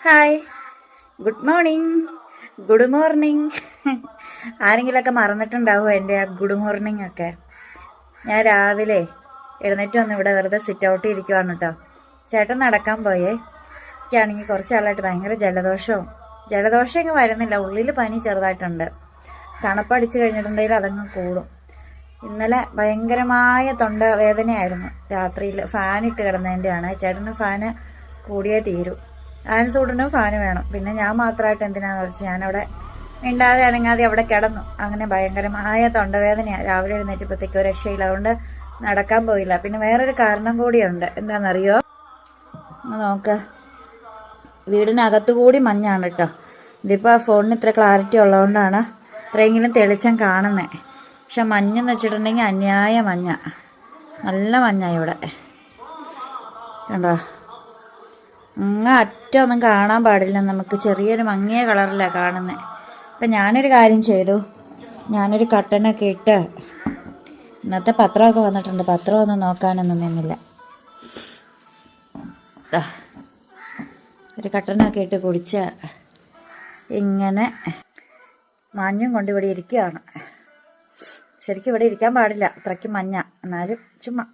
Hi, good morning. Good morning. ആരെങ്കിലുമൊക്കെ മറന്നിട്ടുണ്ടാവുമോ എൻ്റെ ആ ഗുഡ് മോർണിംഗ് ഒക്കെ? ഞാൻ രാവിലെ എഴുന്നേറ്റ് വന്ന് ഇവിടെ വെറുതെ സിറ്റ് ഔട്ട് ഇരിക്കുവാണ് കേട്ടോ. ചേട്ടൻ നടക്കാൻ പോയേ. എനിക്കാണെങ്കിൽ കുറച്ച് നാളായിട്ട് ഭയങ്കര ജലദോഷം ഇങ്ങ് വരുന്നില്ല, ഉള്ളിൽ പനി ചെറുതായിട്ടുണ്ട്. തണുപ്പടിച്ച് കഴിഞ്ഞിട്ടുണ്ടെങ്കിൽ അതങ്ങ് കൂടും. ഇന്നലെ ഭയങ്കരമായ തൊണ്ട വേദനയായിരുന്നു. രാത്രിയിൽ ഫാനിട്ട് കിടന്നതിൻ്റെയാണ്. ചേട്ടന് ഫാന് കൂടിയേ തീരൂ. ആൻസൂട്ടിനും ഫാന് വേണം. പിന്നെ ഞാൻ മാത്രമായിട്ട് എന്തിനാന്ന് വെച്ച് ഞാനവിടെ മിണ്ടാതെ അനങ്ങാതെ അവിടെ കിടന്നു. അങ്ങനെ ഭയങ്കരമായ തൊണ്ടവേദനയാണ്. രാവിലെ എഴുന്നേറ്റപ്പോഴത്തേക്കും ഒരു രക്ഷയില്ല. അതുകൊണ്ട് നടക്കാൻ പോയില്ല. പിന്നെ വേറൊരു കാരണം കൂടിയുണ്ട്. എന്താണെന്നറിയോ? നോക്ക്, വീടിനകത്തു കൂടി മഞ്ഞാണ് കേട്ടോ. ഇതിപ്പോൾ ആ ഫോണിന് ഇത്ര ക്ലാരിറ്റി ഉള്ളതുകൊണ്ടാണ് ഇത്രയെങ്കിലും തെളിച്ചം കാണുന്നത്. പക്ഷെ മഞ്ഞെന്ന് വെച്ചിട്ടുണ്ടെങ്കിൽ അന്യായ മഞ്ഞ, നല്ല മഞ്ഞാണ് ഇവിടെ. കണ്ടോ? അറ്റമൊന്നും കാണാൻ പാടില്ല, നമുക്ക് ചെറിയൊരു മങ്ങിയ കളറിലാണ് കാണുന്നത്. അപ്പം ഞാനൊരു കാര്യം ചെയ്തു. ഞാനൊരു കട്ടനൊക്കെ ഇട്ട്, ഇന്നത്തെ പത്രമൊക്കെ വന്നിട്ടുണ്ട്, പത്രമൊന്നും നോക്കാനൊന്നും നിന്നില്ല. ഒരു കട്ടനൊക്കെ ഇട്ട് കുടിച്ച് ഇങ്ങനെ മഞ്ഞും കൊണ്ട് ഇവിടെ ഇരിക്കുകയാണ്. ശരിക്കും ഇവിടെ ഇരിക്കാൻ പാടില്ല, അത്രയ്ക്ക് മഞ്ഞ. എന്നാലും ചുമ്മാ